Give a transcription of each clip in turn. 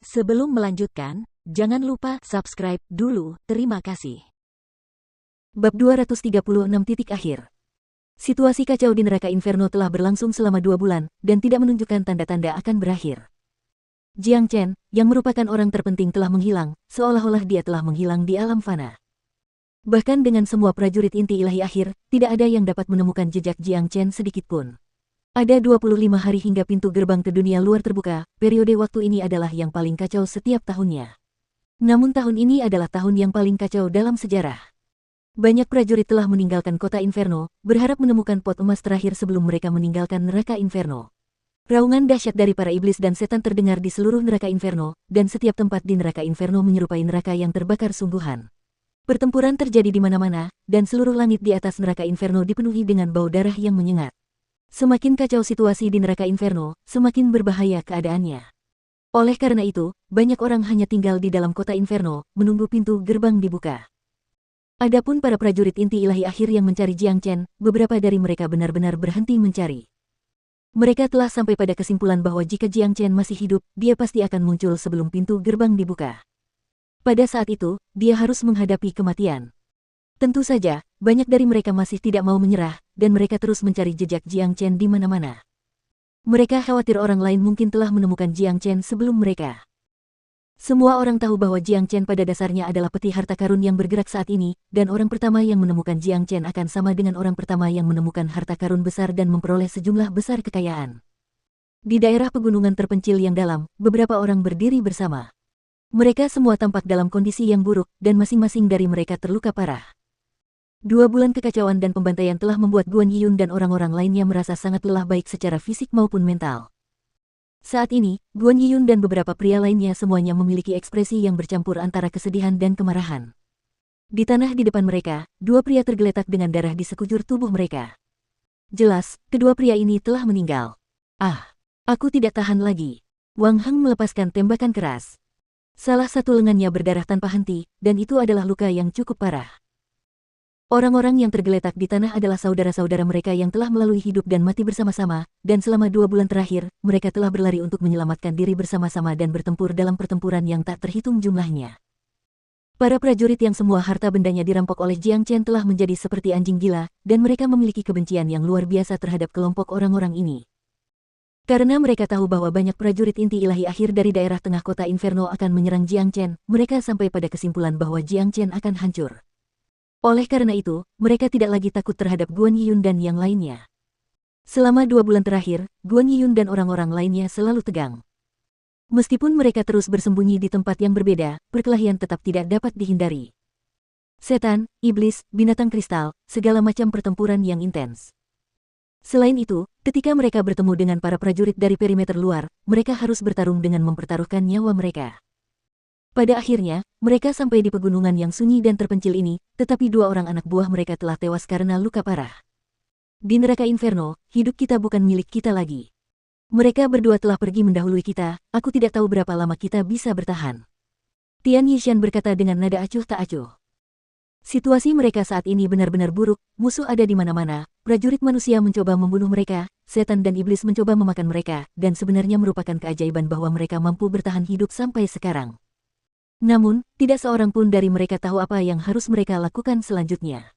Sebelum melanjutkan, jangan lupa subscribe dulu. Terima kasih. Bab 236 akhir. Situasi kacau di neraka Inferno telah berlangsung selama 2 bulan, dan tidak menunjukkan tanda-tanda akan berakhir. Jiang Chen, yang merupakan orang terpenting telah menghilang, seolah-olah dia telah menghilang di alam fana. Bahkan dengan semua prajurit inti ilahi akhir, tidak ada yang dapat menemukan jejak Jiang Chen sedikitpun. Ada 25 hari hingga pintu gerbang ke dunia luar terbuka, periode waktu ini adalah yang paling kacau setiap tahunnya. Namun tahun ini adalah tahun yang paling kacau dalam sejarah. Banyak prajurit telah meninggalkan kota Inferno, berharap menemukan pot emas terakhir sebelum mereka meninggalkan neraka Inferno. Raungan dahsyat dari para iblis dan setan terdengar di seluruh neraka Inferno, dan setiap tempat di neraka Inferno menyerupai neraka yang terbakar sungguhan. Pertempuran terjadi di mana-mana, dan seluruh langit di atas neraka Inferno dipenuhi dengan bau darah yang menyengat. Semakin kacau situasi di neraka Inferno, semakin berbahaya keadaannya. Oleh karena itu, banyak orang hanya tinggal di dalam kota Inferno, menunggu pintu gerbang dibuka. Adapun para prajurit inti ilahi akhir yang mencari Jiang Chen, beberapa dari mereka benar-benar berhenti mencari. Mereka telah sampai pada kesimpulan bahwa jika Jiang Chen masih hidup, dia pasti akan muncul sebelum pintu gerbang dibuka. Pada saat itu, dia harus menghadapi kematian. Tentu saja, banyak dari mereka masih tidak mau menyerah, dan mereka terus mencari jejak Jiang Chen di mana-mana. Mereka khawatir orang lain mungkin telah menemukan Jiang Chen sebelum mereka. Semua orang tahu bahwa Jiang Chen pada dasarnya adalah peti harta karun yang bergerak saat ini, dan orang pertama yang menemukan Jiang Chen akan sama dengan orang pertama yang menemukan harta karun besar dan memperoleh sejumlah besar kekayaan. Di daerah pegunungan terpencil yang dalam, beberapa orang berdiri bersama. Mereka semua tampak dalam kondisi yang buruk, dan masing-masing dari mereka terluka parah. 2 bulan kekacauan dan pembantaian telah membuat Guan Yiyun dan orang-orang lainnya merasa sangat lelah baik secara fisik maupun mental. Saat ini, Guan Yiyun dan beberapa pria lainnya semuanya memiliki ekspresi yang bercampur antara kesedihan dan kemarahan. Di tanah di depan mereka, 2 pria tergeletak dengan darah di sekujur tubuh mereka. Jelas, kedua pria ini telah meninggal. Ah, aku tidak tahan lagi. Wang Heng melepaskan tembakan keras. Salah satu lengannya berdarah tanpa henti, dan itu adalah luka yang cukup parah. Orang-orang yang tergeletak di tanah adalah saudara-saudara mereka yang telah melalui hidup dan mati bersama-sama, dan selama 2 bulan terakhir, mereka telah berlari untuk menyelamatkan diri bersama-sama dan bertempur dalam pertempuran yang tak terhitung jumlahnya. Para prajurit yang semua harta bendanya dirampok oleh Jiang Chen telah menjadi seperti anjing gila, dan mereka memiliki kebencian yang luar biasa terhadap kelompok orang-orang ini. Karena mereka tahu bahwa banyak prajurit inti ilahi akhir dari daerah tengah kota Inferno akan menyerang Jiang Chen, mereka sampai pada kesimpulan bahwa Jiang Chen akan hancur. Oleh karena itu, mereka tidak lagi takut terhadap Guan Yiyun dan yang lainnya. Selama 2 bulan terakhir, Guan Yiyun dan orang-orang lainnya selalu tegang. Meskipun mereka terus bersembunyi di tempat yang berbeda, perkelahian tetap tidak dapat dihindari. Setan, iblis, binatang kristal, segala macam pertempuran yang intens. Selain itu, ketika mereka bertemu dengan para prajurit dari perimeter luar, mereka harus bertarung dengan mempertaruhkan nyawa mereka. Pada akhirnya, mereka sampai di pegunungan yang sunyi dan terpencil ini, tetapi 2 orang anak buah mereka telah tewas karena luka parah. Di neraka Inferno, hidup kita bukan milik kita lagi. Mereka berdua telah pergi mendahului kita, aku tidak tahu berapa lama kita bisa bertahan. Tian Yishan berkata dengan nada acuh tak acuh. Situasi mereka saat ini benar-benar buruk, musuh ada di mana-mana, prajurit manusia mencoba membunuh mereka, setan dan iblis mencoba memakan mereka, dan sebenarnya merupakan keajaiban bahwa mereka mampu bertahan hidup sampai sekarang. Namun, tidak seorang pun dari mereka tahu apa yang harus mereka lakukan selanjutnya.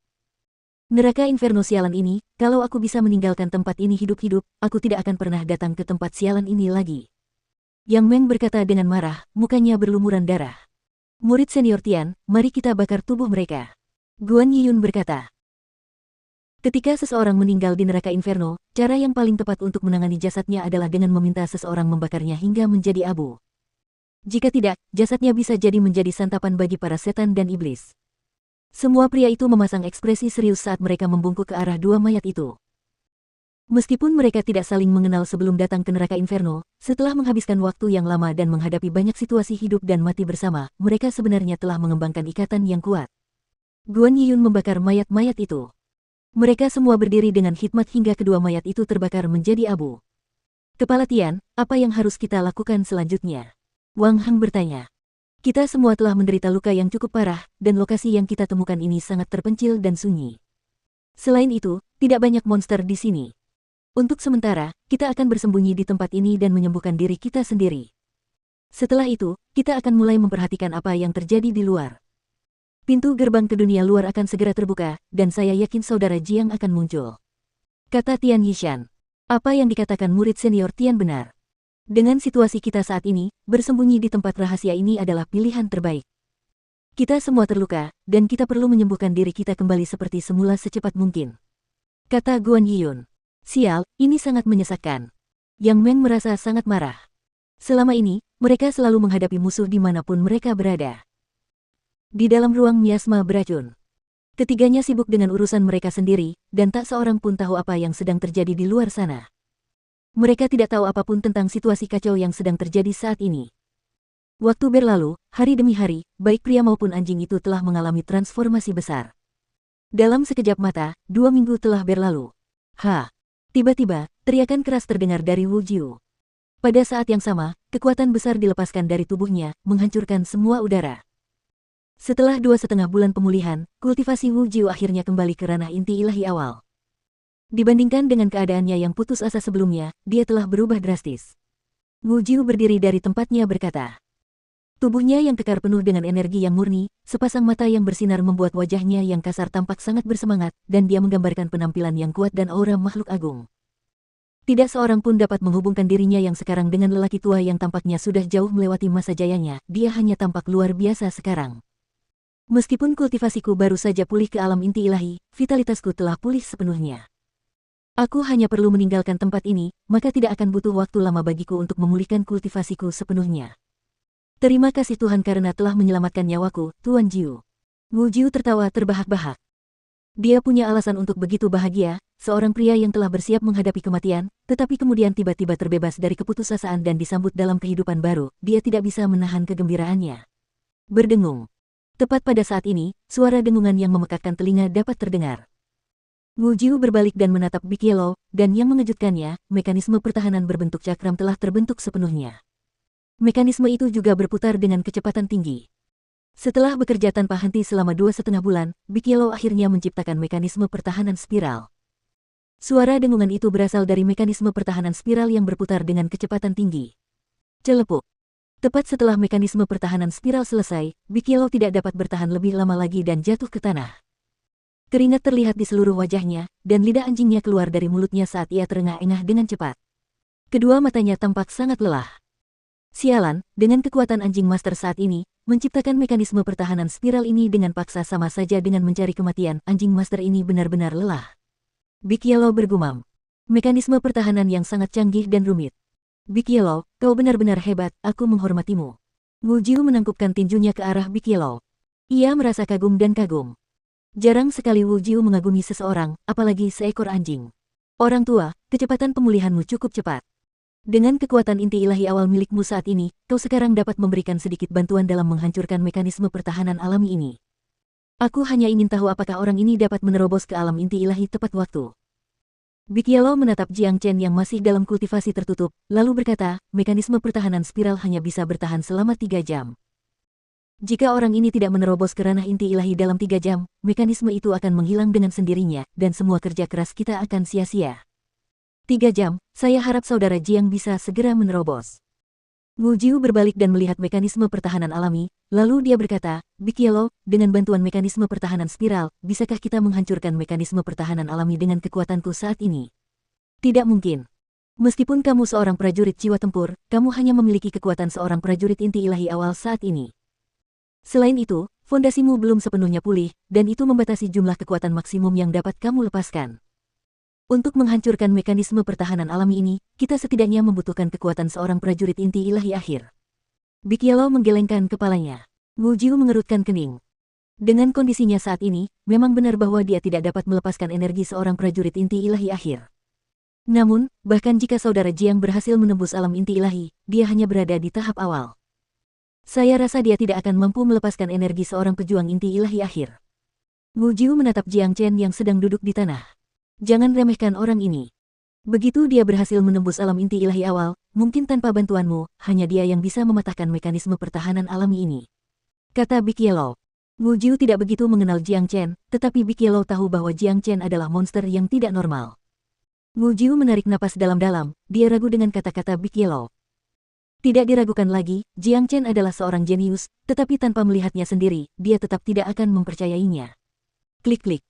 Neraka Inferno sialan ini, kalau aku bisa meninggalkan tempat ini hidup-hidup, aku tidak akan pernah datang ke tempat sialan ini lagi. Yang Meng berkata dengan marah, mukanya berlumuran darah. Murid senior Tian, mari kita bakar tubuh mereka. Guan Yiyun berkata. Ketika seseorang meninggal di neraka Inferno, cara yang paling tepat untuk menangani jasadnya adalah dengan meminta seseorang membakarnya hingga menjadi abu. Jika tidak, jasadnya bisa jadi menjadi santapan bagi para setan dan iblis. Semua pria itu memasang ekspresi serius saat mereka membungkuk ke arah 2 mayat itu. Meskipun mereka tidak saling mengenal sebelum datang ke neraka Inferno, setelah menghabiskan waktu yang lama dan menghadapi banyak situasi hidup dan mati bersama, mereka sebenarnya telah mengembangkan ikatan yang kuat. Guan Yiyun membakar mayat-mayat itu. Mereka semua berdiri dengan hikmat hingga kedua mayat itu terbakar menjadi abu. Kepala Tian, apa yang harus kita lakukan selanjutnya? Wang Heng bertanya. Kita semua telah menderita luka yang cukup parah, dan lokasi yang kita temukan ini sangat terpencil dan sunyi. Selain itu, tidak banyak monster di sini. Untuk sementara, kita akan bersembunyi di tempat ini dan menyembuhkan diri kita sendiri. Setelah itu, kita akan mulai memperhatikan apa yang terjadi di luar. Pintu gerbang ke dunia luar akan segera terbuka, dan saya yakin saudara Jiang akan muncul. Kata Tian Yishan. Apa yang dikatakan murid senior Tian benar. Dengan situasi kita saat ini, bersembunyi di tempat rahasia ini adalah pilihan terbaik. Kita semua terluka, dan kita perlu menyembuhkan diri kita kembali seperti semula secepat mungkin. Kata Guan Yiyun. Sial, ini sangat menyesakkan. Yang Meng merasa sangat marah. Selama ini, mereka selalu menghadapi musuh dimanapun mereka berada. Di dalam ruang miasma beracun. Ketiganya sibuk dengan urusan mereka sendiri, dan tak seorang pun tahu apa yang sedang terjadi di luar sana. Mereka tidak tahu apapun tentang situasi kacau yang sedang terjadi saat ini. Waktu berlalu, hari demi hari, baik pria maupun anjing itu telah mengalami transformasi besar. Dalam sekejap mata, 2 minggu telah berlalu. Tiba-tiba, teriakan keras terdengar dari Wu Jiu. Pada saat yang sama, kekuatan besar dilepaskan dari tubuhnya, menghancurkan semua udara. Setelah 2,5 bulan pemulihan, kultivasi Wu Jiu akhirnya kembali ke ranah inti ilahi awal. Dibandingkan dengan keadaannya yang putus asa sebelumnya, dia telah berubah drastis. Wu Jiu berdiri dari tempatnya berkata. Tubuhnya yang kekar penuh dengan energi yang murni, sepasang mata yang bersinar membuat wajahnya yang kasar tampak sangat bersemangat, dan dia menggambarkan penampilan yang kuat dan aura makhluk agung. Tidak seorang pun dapat menghubungkan dirinya yang sekarang dengan lelaki tua yang tampaknya sudah jauh melewati masa jayanya, dia hanya tampak luar biasa sekarang. Meskipun kultivasiku baru saja pulih ke alam inti ilahi, vitalitasku telah pulih sepenuhnya. Aku hanya perlu meninggalkan tempat ini, maka tidak akan butuh waktu lama bagiku untuk memulihkan kultivasiku sepenuhnya. Terima kasih Tuhan karena telah menyelamatkan nyawaku, Tuan Jiu. Wu Jiu tertawa terbahak-bahak. Dia punya alasan untuk begitu bahagia, seorang pria yang telah bersiap menghadapi kematian, tetapi kemudian tiba-tiba terbebas dari keputusasaan dan disambut dalam kehidupan baru, dia tidak bisa menahan kegembiraannya. Berdengung. Tepat pada saat ini, suara dengungan yang memekakkan telinga dapat terdengar. Wu Jiu berbalik dan menatap Big Yellow, dan yang mengejutkannya, mekanisme pertahanan berbentuk cakram telah terbentuk sepenuhnya. Mekanisme itu juga berputar dengan kecepatan tinggi. Setelah bekerja tanpa henti selama 2,5 bulan, Big Yellow akhirnya menciptakan mekanisme pertahanan spiral. Suara dengungan itu berasal dari mekanisme pertahanan spiral yang berputar dengan kecepatan tinggi. Celepuk. Tepat setelah mekanisme pertahanan spiral selesai, Big Yellow tidak dapat bertahan lebih lama lagi dan jatuh ke tanah. Keringat terlihat di seluruh wajahnya, dan lidah anjingnya keluar dari mulutnya saat ia terengah-engah dengan cepat. Kedua matanya tampak sangat lelah. Sialan, dengan kekuatan anjing master saat ini, menciptakan mekanisme pertahanan spiral ini dengan paksa sama saja dengan mencari kematian, anjing master ini benar-benar lelah. Big Yellow bergumam. Mekanisme pertahanan yang sangat canggih dan rumit. Big Yellow, kau benar-benar hebat, aku menghormatimu. Wu Jiu menangkupkan tinjunya ke arah Big Yellow. Ia merasa kagum dan kagum. Jarang sekali Wu Jiu mengagumi seseorang, apalagi seekor anjing. Orang tua, kecepatan pemulihanmu cukup cepat. Dengan kekuatan inti ilahi awal milikmu saat ini, kau sekarang dapat memberikan sedikit bantuan dalam menghancurkan mekanisme pertahanan alami ini. Aku hanya ingin tahu apakah orang ini dapat menerobos ke alam inti ilahi tepat waktu. Big Yellow menatap Jiang Chen yang masih dalam kultivasi tertutup, lalu berkata, mekanisme pertahanan spiral hanya bisa bertahan selama 3 jam. Jika orang ini tidak menerobos ke ranah inti ilahi dalam 3 jam, mekanisme itu akan menghilang dengan sendirinya, dan semua kerja keras kita akan sia-sia. 3 jam, saya harap saudara Jiang bisa segera menerobos. Wu Jiu berbalik dan melihat mekanisme pertahanan alami, lalu dia berkata, Big Yellow, dengan bantuan mekanisme pertahanan spiral, bisakah kita menghancurkan mekanisme pertahanan alami dengan kekuatanku saat ini? Tidak mungkin. Meskipun kamu seorang prajurit jiwa tempur, kamu hanya memiliki kekuatan seorang prajurit inti ilahi awal saat ini. Selain itu, fondasimu belum sepenuhnya pulih, dan itu membatasi jumlah kekuatan maksimum yang dapat kamu lepaskan. Untuk menghancurkan mekanisme pertahanan alami ini, kita setidaknya membutuhkan kekuatan seorang prajurit inti ilahi akhir. Big Yellow menggelengkan kepalanya. Wu Jiu mengerutkan kening. Dengan kondisinya saat ini, memang benar bahwa dia tidak dapat melepaskan energi seorang prajurit inti ilahi akhir. Namun, bahkan jika saudara Jiang berhasil menembus alam inti ilahi, dia hanya berada di tahap awal. Saya rasa dia tidak akan mampu melepaskan energi seorang pejuang inti ilahi akhir. Wu Jiu menatap Jiang Chen yang sedang duduk di tanah. Jangan remehkan orang ini. Begitu dia berhasil menembus alam inti ilahi awal, mungkin tanpa bantuanmu, hanya dia yang bisa mematahkan mekanisme pertahanan alami ini. Kata Big Yellow. Wu Jiu tidak begitu mengenal Jiang Chen, tetapi Big Yellow tahu bahwa Jiang Chen adalah monster yang tidak normal. Wu Jiu menarik napas dalam-dalam, dia ragu dengan kata-kata Big Yellow. Tidak diragukan lagi, Jiang Chen adalah seorang jenius, tetapi tanpa melihatnya sendiri, dia tetap tidak akan mempercayainya. Klik-klik.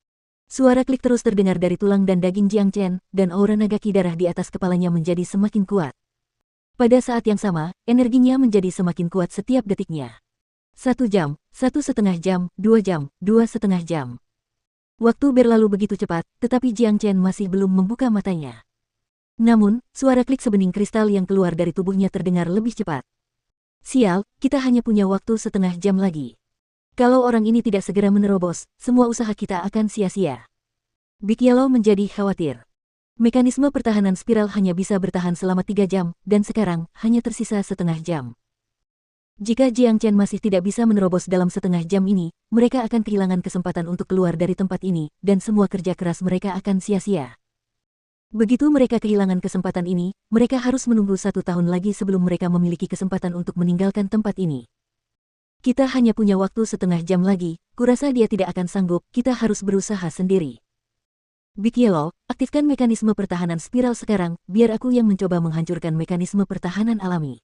Suara klik terus terdengar dari tulang dan daging Jiang Chen, dan aura naga ki darah di atas kepalanya menjadi semakin kuat. Pada saat yang sama, energinya menjadi semakin kuat setiap detiknya. 1 jam, 1,5 jam, 2 jam, 2,5 jam. Waktu berlalu begitu cepat, tetapi Jiang Chen masih belum membuka matanya. Namun, suara klik sebening kristal yang keluar dari tubuhnya terdengar lebih cepat. Sial, kita hanya punya waktu setengah jam lagi. Kalau orang ini tidak segera menerobos, semua usaha kita akan sia-sia. Big Yellow menjadi khawatir. Mekanisme pertahanan spiral hanya bisa bertahan selama 3 jam, dan sekarang hanya tersisa setengah jam. Jika Jiang Chen masih tidak bisa menerobos dalam setengah jam ini, mereka akan kehilangan kesempatan untuk keluar dari tempat ini, dan semua kerja keras mereka akan sia-sia. Begitu mereka kehilangan kesempatan ini, mereka harus menunggu 1 tahun lagi sebelum mereka memiliki kesempatan untuk meninggalkan tempat ini. Kita hanya punya waktu setengah jam lagi, kurasa dia tidak akan sanggup, kita harus berusaha sendiri. Big Yellow, aktifkan mekanisme pertahanan spiral sekarang, biar aku yang mencoba menghancurkan mekanisme pertahanan alami.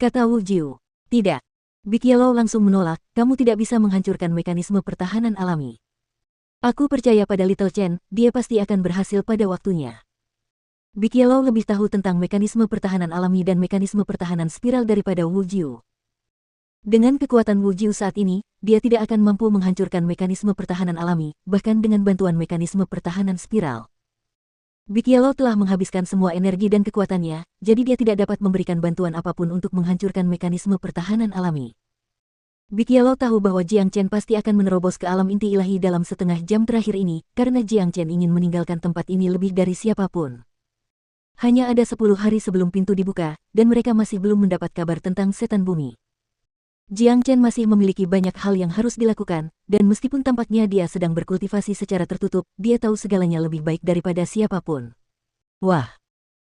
Kata Wu Jiu. Tidak. Big Yellow langsung menolak, kamu tidak bisa menghancurkan mekanisme pertahanan alami. Aku percaya pada Little Chen, dia pasti akan berhasil pada waktunya. Big Yellow lebih tahu tentang mekanisme pertahanan alami dan mekanisme pertahanan spiral daripada Wu Jiu. Dengan kekuatan Wu Jiu saat ini, dia tidak akan mampu menghancurkan mekanisme pertahanan alami, bahkan dengan bantuan mekanisme pertahanan spiral. Big Yellow telah menghabiskan semua energi dan kekuatannya, jadi dia tidak dapat memberikan bantuan apapun untuk menghancurkan mekanisme pertahanan alami. Big Yellow tahu bahwa Jiang Chen pasti akan menerobos ke alam inti ilahi dalam setengah jam terakhir ini, karena Jiang Chen ingin meninggalkan tempat ini lebih dari siapapun. Hanya ada 10 hari sebelum pintu dibuka, dan mereka masih belum mendapat kabar tentang setan bumi. Jiang Chen masih memiliki banyak hal yang harus dilakukan, dan meskipun tampaknya dia sedang berkultivasi secara tertutup, dia tahu segalanya lebih baik daripada siapapun. Wah!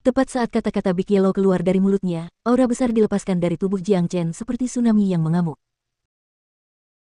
Tepat saat kata-kata Big Yellow keluar dari mulutnya, aura besar dilepaskan dari tubuh Jiang Chen seperti tsunami yang mengamuk.